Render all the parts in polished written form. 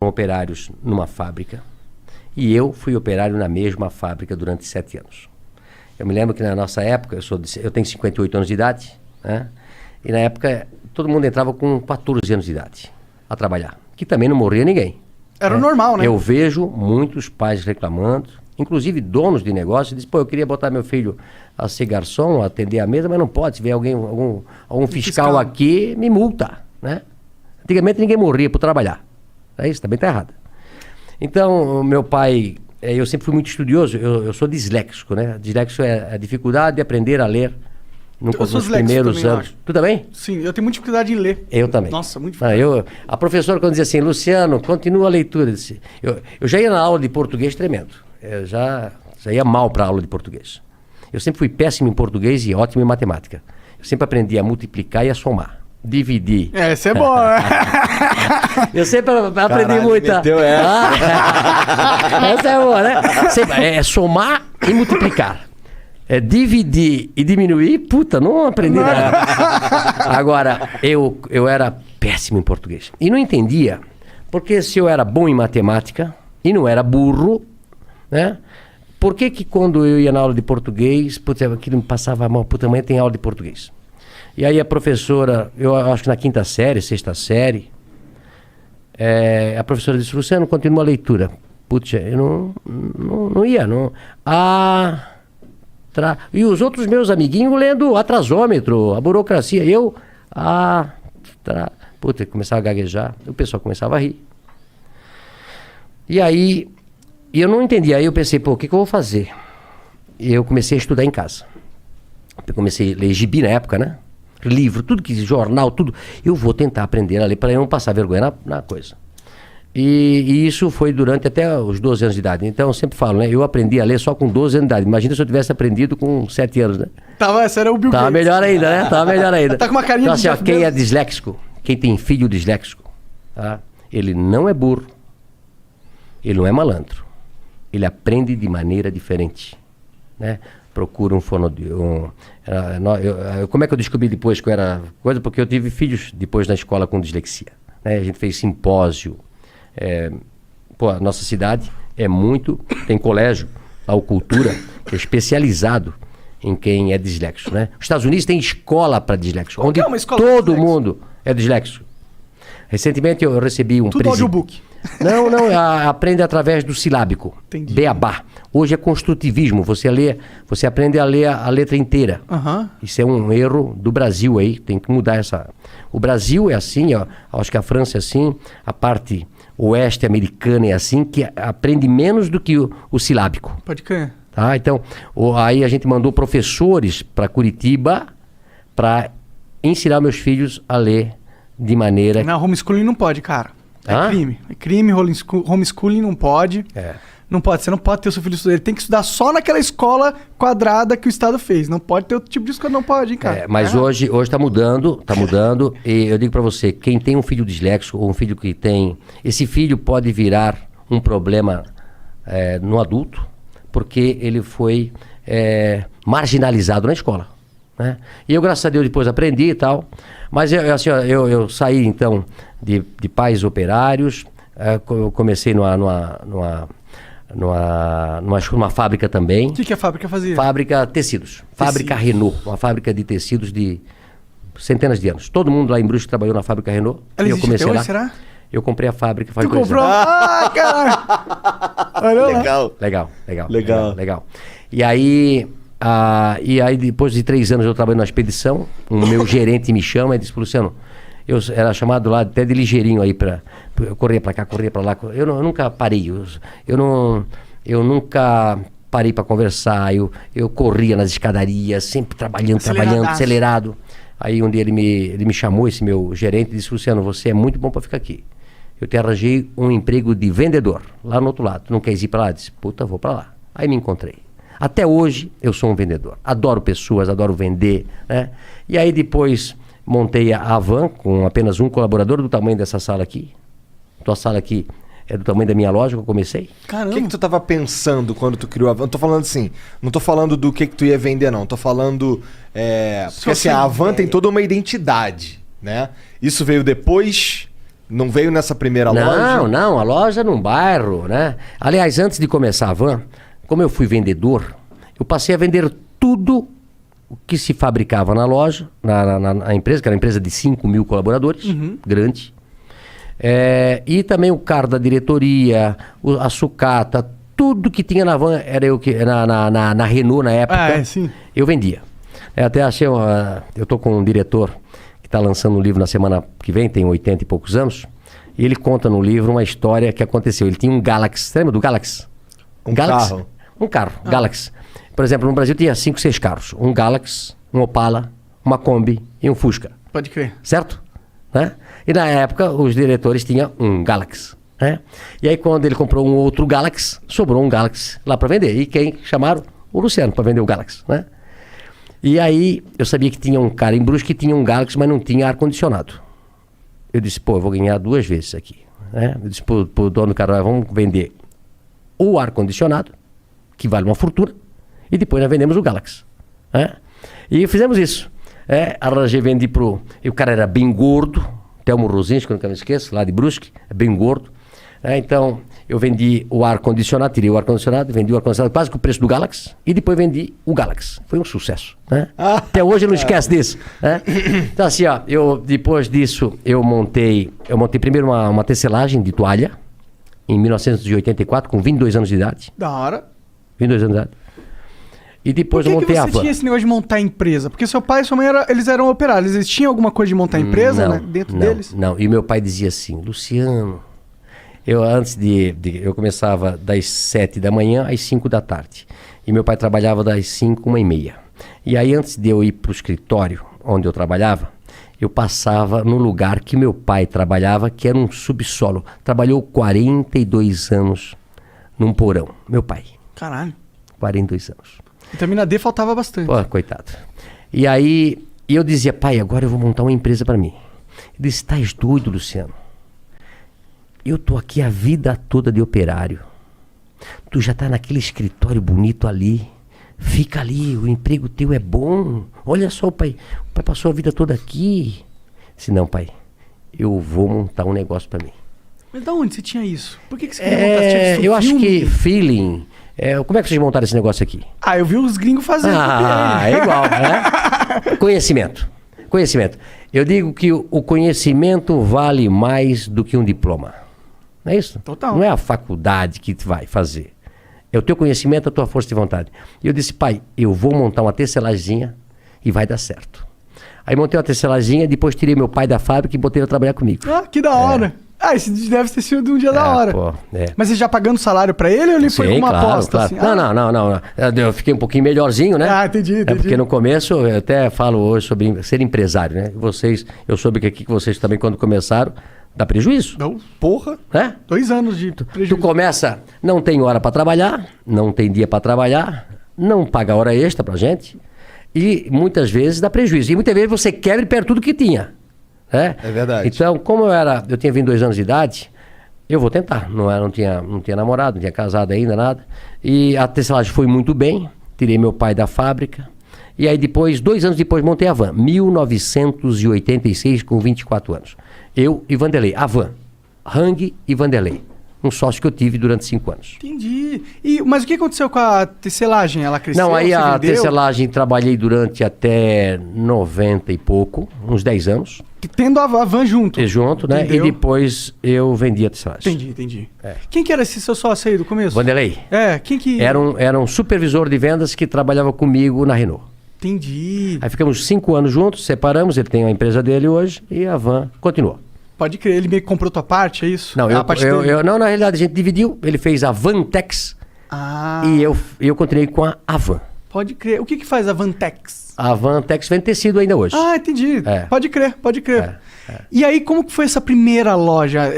operários numa fábrica e eu fui operário na mesma fábrica durante 7 anos. Eu me lembro que na nossa época, eu tenho 58 anos de idade, né? E na época todo mundo entrava com 14 anos de idade a trabalhar, que também não morria ninguém. Era normal, né? Eu vejo muitos pais reclamando, inclusive donos de negócio, dizem, pô, eu queria botar meu filho a ser garçom, a atender a mesa, mas não pode. Se vier algum fiscal aqui, me multa, né? Antigamente ninguém morria por trabalhar. É isso, também está errado. Então, meu pai, eu sempre fui muito estudioso, eu sou disléxico, né? Disléxico é a dificuldade de aprender a ler nos primeiros anos. Tu também? Sim, eu tenho muita dificuldade em ler. Eu também. Nossa, muito difícil. A professora, quando dizia assim, Luciano, continua a leitura. Eu já ia na aula de português tremendo. Eu já ia mal para a aula de português. Eu sempre fui péssimo em português e ótimo em matemática. Eu sempre aprendi a multiplicar e a somar. Dividir. Essa é boa, né? Eu sempre aprendi muito. Essa é boa, né? É somar e multiplicar. É dividir e diminuir, puta, não aprendi nada. Agora, eu era péssimo em português. E não entendia, porque se eu era bom em matemática e não era burro, né? Por que quando eu ia na aula de português, putz, aquilo me passava mal, puta, amanhã tem aula de português. E aí a professora, eu acho que na 5ª série, 6ª série, a professora disse, Luciano, continua a leitura. Putz, eu não ia, não. E os outros meus amiguinhos lendo atrasômetro, a burocracia. Puta, começava a gaguejar, o pessoal começava a rir. E aí, eu não entendia. Aí eu pensei, pô, o que eu vou fazer? E eu comecei a estudar em casa. Eu comecei a ler gibi na época, né? Livro, tudo que jornal, tudo. Eu vou tentar aprender a ler para eu não passar vergonha na coisa. E isso foi durante até os 12 anos de idade. Então eu sempre falo, né? Eu aprendi a ler só com 12 anos de idade. Imagina se eu tivesse aprendido com 7 anos, né? Esse era o Bill Gates. Tava melhor ainda, né? Tava melhor ainda. Tá com uma carinha então, assim, quem é disléxico, quem tem filho disléxico, tá? Ele não é burro, ele não é malandro. Ele aprende de maneira diferente, né? Procura um fonoaudiólogo. Como é que eu descobri depois que eu era coisa? Porque eu tive filhos depois na escola com dislexia, né? A gente fez simpósio. A nossa cidade tem colégio, a Cultura, que é especializado em quem é disléxico, né? Os Estados Unidos tem escola para disléxico, onde todo mundo é disléxico. Recentemente eu recebi um tudo audiobook. Não, aprende através do silábico. Entendi. Beabá. Hoje é construtivismo, você aprende a ler a letra inteira. Uhum. Isso é um erro do Brasil aí, tem que mudar essa... O Brasil é assim, acho que a França é assim, a parte oeste americana é assim, que aprende menos do que o silábico. Pode crer. Tá? Então, aí a gente mandou professores para Curitiba para ensinar meus filhos a ler de maneira... Não, homeschooling não pode, cara. É crime. É crime, homeschooling não pode. Não pode, você não pode ter o seu filho estudar. Ele tem que estudar só naquela escola quadrada que o Estado fez. Não pode ter outro tipo de escola, não pode, hein, cara. Mas hoje tá mudando. E eu digo pra você, quem tem um filho disléxico ou um filho que tem... Esse filho pode virar um problema no adulto, porque ele foi marginalizado na escola, né? E eu, graças a Deus, depois aprendi e tal. Mas eu saí, então, de pais operários. Eu comecei numa fábrica também. O que a fábrica fazia? Fábrica tecidos. Fábrica Renault. Uma fábrica de tecidos de centenas de anos. Todo mundo lá em Brusque trabalhou na fábrica Renault. Ela eu comecei lá. Será? Eu comprei a fábrica faz 2 anos. Tu comprou? Cara! Legal. E aí, depois de 3 anos eu trabalhei na expedição. O meu gerente me chama e disse, Luciano, eu era chamado lá até de ligeirinho aí eu corria pra cá, corria pra lá. Eu nunca parei. Eu nunca parei pra conversar. Eu corria nas escadarias, sempre trabalhando, acelerado. Aí um dia ele me chamou, esse meu gerente, e disse, Luciano, você é muito bom pra ficar aqui. Eu te arranjei um emprego de vendedor, lá no outro lado. Tu não queres ir pra lá? Eu disse, puta, vou pra lá. Aí me encontrei. Até hoje eu sou um vendedor. Adoro pessoas, adoro vender, né? E aí depois montei a Avan com apenas um colaborador do tamanho dessa sala aqui. Tua sala aqui é do tamanho da minha loja que eu comecei. Caramba. O que tu tava pensando quando tu criou a Avan? Não tô falando assim, não tô falando do que tu ia vender, não. Tô falando... porque assim, a Avan tem toda uma identidade, né? Isso veio depois Não veio nessa primeira loja? Não, a loja num bairro, né? Aliás, antes de começar a van, como eu fui vendedor, eu passei a vender tudo o que se fabricava na loja, na empresa, que era uma empresa de 5 mil colaboradores, grande. E também o carro da diretoria, a sucata, tudo que tinha na van, era eu que na Renault na época, sim. eu vendia. Até achei, eu tô com um diretor que está lançando um livro na semana que vem, tem 80 e poucos anos, e ele conta no livro uma história que aconteceu. Ele tinha um Galaxy, você lembra do Galaxy? Carro? Um carro, Galaxy. Por exemplo, no Brasil tinha 5, 6 carros. Um Galaxy, um Opala, uma Kombi e um Fusca. Pode crer. Certo? Né? E na época, os diretores tinham um Galaxy. Né? E aí, quando ele comprou um outro Galaxy, sobrou um Galaxy lá para vender. E quem chamaram? O Luciano, para vender o Galaxy. Né? E aí, eu sabia que tinha um cara em Brusque que tinha um Galaxy, mas não tinha ar-condicionado. Eu disse, eu vou ganhar 2 vezes aqui. Né? Eu disse pro dono do cara, vamos vender o ar-condicionado, que vale uma fortuna, e depois nós vendemos o Galaxy. E fizemos isso. Arranjei, vendi pro... E o cara era bem gordo, Telmo Rosinski, que eu nunca me esqueço, lá de Brusque, bem gordo. Então, eu vendi o ar-condicionado, tirei o ar-condicionado, vendi o ar-condicionado quase com o preço do Galaxy, e depois vendi o Galaxy. Foi um sucesso. Até hoje eu não esqueço disso. Então, assim, depois disso, eu montei primeiro uma tecelagem de toalha, em 1984, com 22 anos de idade. Da hora. 22 anos de idade. E depois eu montei a van. Por que você tinha esse negócio de montar empresa? Porque seu pai e sua mãe eles eram operários. Eles tinham alguma coisa de montar empresa, né? Dentro deles? Não. E meu pai dizia assim, Luciano, eu começava das 7 da manhã às 5 da tarde. E meu pai trabalhava das 5, 1h30. E aí, antes de eu ir para o escritório onde eu trabalhava, eu passava no lugar que meu pai trabalhava, que era um subsolo. Trabalhou 42 anos num porão. Meu pai. Caralho. 42 anos. Vitamina D faltava bastante. Coitado. E aí, eu dizia, pai, agora eu vou montar uma empresa para mim. Ele disse, estás doido, Luciano? Eu tô aqui a vida toda de operário. Tu já tá naquele escritório bonito ali. Fica ali, o emprego teu é bom. Olha só, pai passou a vida toda aqui. Disse, não, pai, eu vou montar um negócio para mim. Mas da onde você tinha isso? Por que você queria montar? Você tinha eu acho que feeling... como é que vocês montaram esse negócio aqui? Eu vi os gringos fazendo. É igual, né? Conhecimento. Eu digo que o conhecimento vale mais do que um diploma. Não é isso? Total. Não é a faculdade que vai fazer. É o teu conhecimento, a tua força de vontade. E eu disse, pai, eu vou montar uma tecelaginha e vai dar certo. Aí montei uma tecelaginha, depois tirei meu pai da fábrica e botei ele a trabalhar comigo. Que da hora. Esse deve ter sido um dia da hora. Mas você já pagando salário pra ele ou ele foi com uma aposta? Claro. Assim? Não. Eu fiquei um pouquinho melhorzinho, né? Entendi. Porque no começo, eu até falo hoje sobre ser empresário, né? Eu soube que aqui vocês também, quando começaram, dá prejuízo. Não, porra. 2 anos de prejuízo. Tu começa, não tem hora pra trabalhar, não tem dia pra trabalhar, não paga hora extra pra gente, e muitas vezes dá prejuízo. E muitas vezes você quebra e perde tudo que tinha. É verdade. Então, como eu tinha 22 anos de idade, eu vou tentar. Não tinha namorado, não tinha casado ainda, nada. E a tecelagem foi muito bem. Tirei meu pai da fábrica. E aí depois, 2 anos depois, montei a van. 1986, com 24 anos. Eu e Vanderlei. A van. Hang e Vanderlei. Um sócio que eu tive durante 5 anos. Entendi. Mas o que aconteceu com a tecelagem? Ela cresceu? Não, aí a tecelagem trabalhei durante até 90 e pouco, uns 10 anos. Tendo a van junto. Junto, né? Entendeu? E depois eu vendi a tecelagem. Entendi. Quem que era esse seu sócio aí do começo? Vanderlei. Quem que... Era um supervisor de vendas que trabalhava comigo na Renault. Entendi. Aí ficamos 5 anos juntos, separamos, ele tem a empresa dele hoje e a van continuou. Pode crer, ele meio que comprou tua parte, é isso? Não, não, na realidade a gente dividiu, ele fez a Vantex e eu continuei com a Van. Pode crer. O que faz a Vantex? A Vantex vende tecido ainda hoje. Entendi. Pode crer. E aí, como que foi essa primeira loja?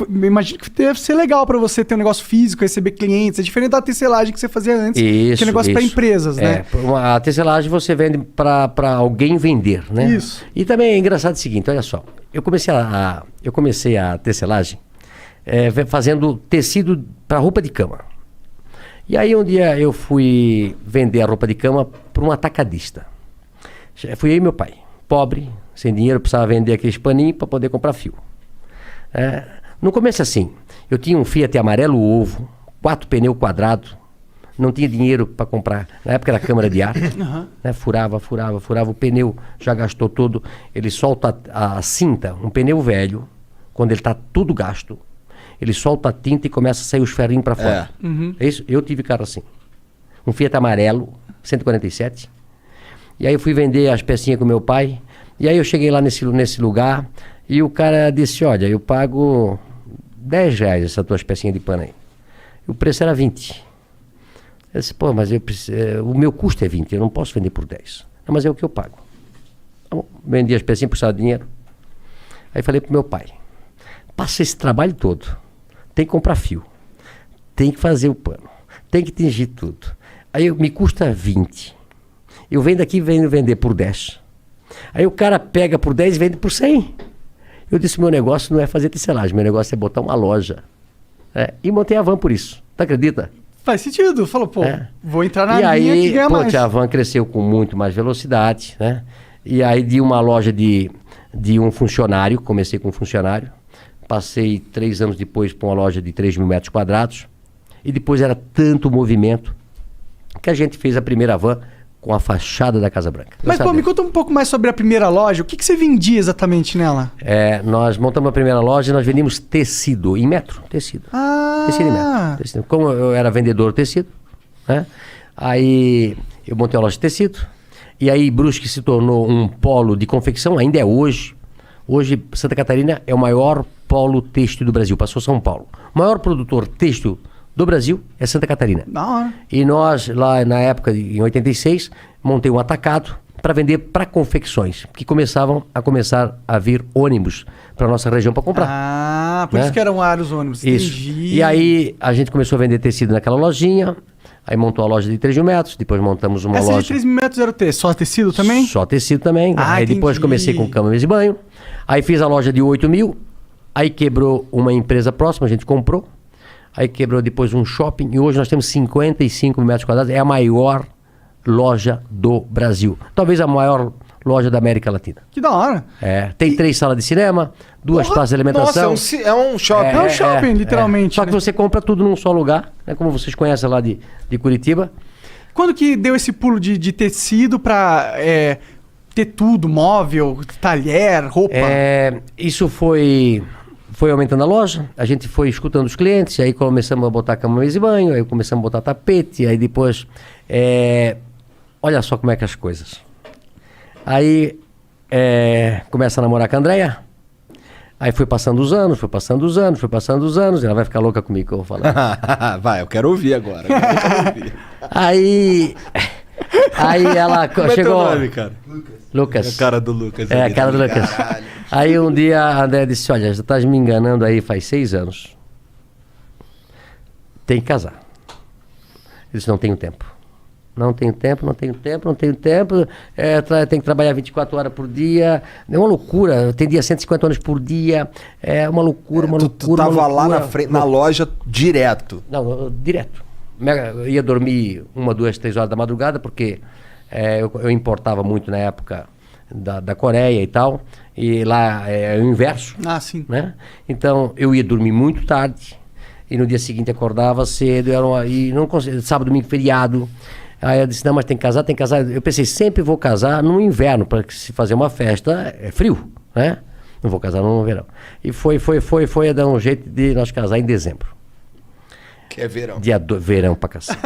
Imagino que deve ser legal pra você ter um negócio físico, receber clientes. É diferente da tecelagem que você fazia antes, que é negócio pra empresas, né? A tecelagem você vende pra alguém vender, né? Isso. E também é engraçado o seguinte, olha só. Eu comecei a tecelagem fazendo tecido para roupa de cama. E aí um dia eu fui vender a roupa de cama para um atacadista. Fui eu e meu pai, pobre, Sem dinheiro, precisava vender aqueles paninhos para poder comprar fio. No começo assim, eu tinha um Fiat amarelo ovo, 4 pneus quadrados, não tinha dinheiro para comprar. Na época era câmara de ar, né? Furava o pneu, já gastou todo. Ele solta a cinta, um pneu velho, quando ele está tudo gasto, ele solta a tinta e começa a sair os ferrinhos para fora. É isso? Eu tive carro assim. Um Fiat amarelo, 147. E aí eu fui vender as pecinhas com meu pai. E aí eu cheguei lá nesse lugar e o cara disse, olha, eu pago R$10 essas tuas pecinhas de pano aí. E o preço era 20. Eu disse, pô, mas o meu custo é 20, eu não posso vender por 10. Não, mas é o que eu pago. Tá bom, vendi as pecinhas, precisava de dinheiro. Aí falei pro meu pai, passa esse trabalho todo, tem que comprar fio, tem que fazer o pano, tem que tingir tudo. Aí me custa 20. Eu venho daqui e venho vender por 10. Aí o cara pega por 10 e vende por 100. Eu disse, meu negócio não é fazer tecelagem, meu negócio é botar uma loja. E montei a Van por isso. Tu acredita? Faz sentido. Falou, pô, vou entrar na linha aí, que ganha mais. A Van cresceu com muito mais velocidade, né? E aí de uma loja de um funcionário, comecei com um funcionário, passei 3 anos depois para uma loja de 3 mil metros quadrados, e depois era tanto movimento que a gente fez a primeira Van com a fachada da Casa Branca. Mas, pô, me conta um pouco mais sobre a primeira loja. O que você vendia exatamente nela? Nós montamos a primeira loja e nós vendíamos tecido em metro. Tecido. Tecido em metro. Tecido. Como eu era vendedor de tecido, né? Aí eu montei a loja de tecido. E aí Brusque se tornou um polo de confecção, ainda é hoje. Hoje Santa Catarina é o maior polo têxtil do Brasil, passou São Paulo. O maior produtor têxtil do Brasil é Santa Catarina. Não. E nós, lá na época, em 86, montei um atacado para vender para confecções, que começaram a vir ônibus para nossa região para comprar. Por isso que eram vários ônibus. Isso. Entendi. E aí a gente começou a vender tecido naquela lojinha, aí montou a loja de 3 mil metros, depois montamos uma loja... Essa de 3 mil metros era o quê? Só tecido também? Só tecido também. Aí depois comecei com cama, mesa e banho. Aí fiz a loja de 8 mil, aí quebrou uma empresa próxima, a gente comprou. Aí quebrou depois um shopping e hoje nós temos 55 mil metros quadrados. É a maior loja do Brasil. Talvez a maior loja da América Latina. Que da hora. Tem 3 salas de cinema, 2 praças de alimentação. Nossa, é um shopping. É um shopping, literalmente. Só que você compra tudo num só lugar, né? Como vocês conhecem lá de Curitiba. Quando que deu esse pulo de tecido pra ter tudo, móvel, talher, roupa? Isso foi aumentando a loja, a gente foi escutando os clientes, aí começamos a botar cama, mesa e banho, aí começamos a botar tapete, aí depois... olha só como é que as coisas. Aí começa a namorar com a Andréia, aí foi passando os anos, ela vai ficar louca comigo que eu vou falar. Vai, eu quero ouvir agora. Aí ela Como chegou... É teu nome, cara? Lucas. É a cara do Lucas. A cara do Lucas. Caralho. Aí um dia a André disse, olha, já estás me enganando aí faz 6 anos. Tem que casar. Eu disse, não tenho tempo. Não tenho tempo. Tem que trabalhar 24 horas por dia. É uma loucura. Eu atendia 150 horas por dia. É uma loucura, Tu tava lá na frente, na loja direto. Não, direto. Eu ia dormir 1, 2, 3 horas da madrugada, porque eu importava muito na época da Coreia e tal, e lá é o inverso. Sim. Né? Então eu ia dormir muito tarde, e no dia seguinte acordava cedo, e não conseguia, sábado, domingo, feriado. Aí eu disse, não, mas tem que casar. Eu pensei, sempre vou casar no inverno, para se fazer uma festa, é frio, né? Não vou casar no verão. E foi a dar um jeito de nós casar em dezembro. Que é verão. Verão pra cacete.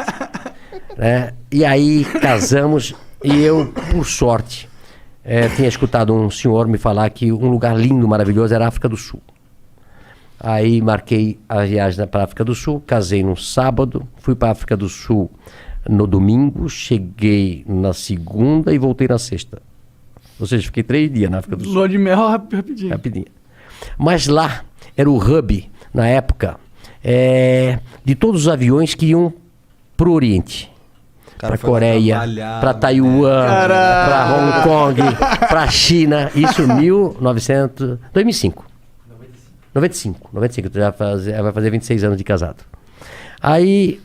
Né? E aí casamos e eu, por sorte, tinha escutado um senhor me falar que um lugar lindo, maravilhoso era a África do Sul. Aí marquei a viagem para a África do Sul, casei no sábado, fui para a África do Sul no domingo, cheguei na segunda e voltei na sexta. Ou seja, fiquei 3 dias na África do Sul. Lua de mel rapidinho. Mas lá era o hub, na época, de todos os aviões que iam para o Oriente. Para Coreia, para Taiwan, para Hong Kong, para China. Isso em 2005. 95. Vai fazer 26 anos de casado. Aí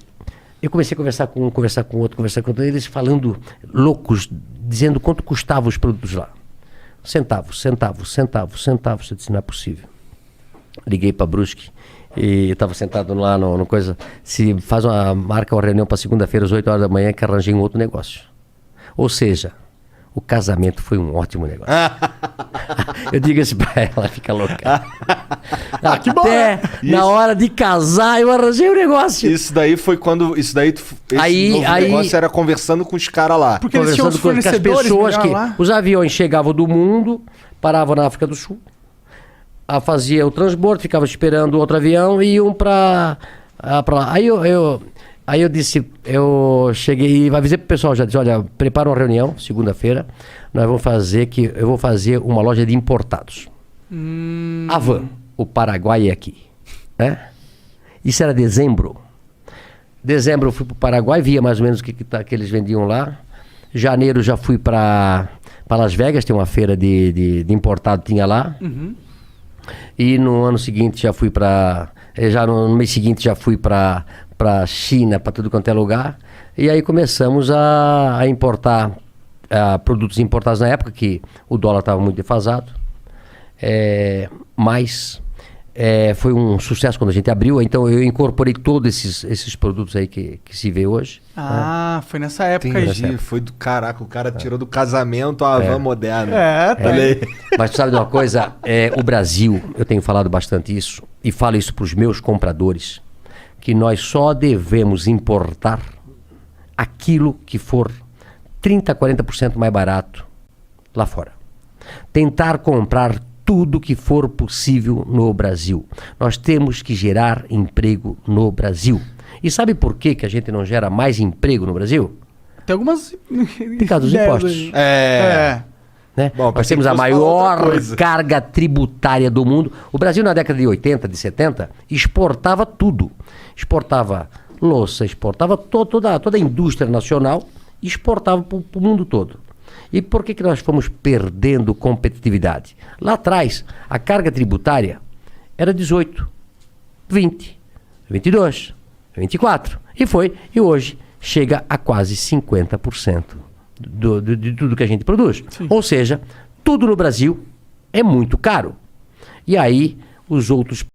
eu comecei a conversar com um, conversar com outro, eles falando loucos, dizendo quanto custavam os produtos lá. Centavos. Eu disse, não é possível. Liguei para Brusque e eu estava sentado lá no coisa. Se marca uma reunião para segunda-feira às 8 horas da manhã que arranjei um outro negócio. Ou seja, o casamento foi um ótimo negócio. Eu digo isso pra ela, fica louca. Que bom, Até na hora de casar eu arranjei um negócio. Isso daí foi quando. Esse negócio era conversando com os caras lá. Porque eles tinham os com as fornecedores pessoas que. lá. Os aviões chegavam do mundo, paravam na África do Sul, fazia o transbordo, ficava esperando outro avião e iam pra lá. Aí eu disse, eu cheguei e avisei pro pessoal, já disse, olha, prepara uma reunião, segunda-feira, eu vou fazer uma loja de importados. Avan, o Paraguai é aqui, né? Isso era dezembro. Dezembro eu fui pro Paraguai, via mais ou menos o que eles vendiam lá. Janeiro já fui para Las Vegas, tem uma feira de importado, tinha lá. E no ano seguinte já fui no mês seguinte já fui para China, para tudo quanto é lugar. E aí começamos a importar produtos importados na época, que o dólar estava muito defasado. Mas foi um sucesso quando a gente abriu. Então eu incorporei todos esses produtos aí que se vê hoje. Foi nessa época aí. Entendi, foi do caraca, o cara tirou do casamento a Havan moderna. Tá aí. Mas tu sabe de uma coisa? O Brasil, eu tenho falado bastante isso, e falo isso para os meus compradores, que nós só devemos importar aquilo que for 30%, 40% mais barato lá fora. Tentar comprar tudo que for possível no Brasil. Nós temos que gerar emprego no Brasil. E sabe por que a gente não gera mais emprego no Brasil? Tem algumas... Por causa dos impostos. Né? Bom, nós temos a maior carga tributária do mundo. O Brasil, na década de 80, de 70, exportava tudo. Exportava louça, exportava toda a indústria nacional, exportava para o mundo todo. E por que nós fomos perdendo competitividade? Lá atrás, a carga tributária era 18, 20, 22, 24. E hoje chega a quase 50% de tudo que a gente produz. Sim. Ou seja, tudo no Brasil é muito caro. E aí os outros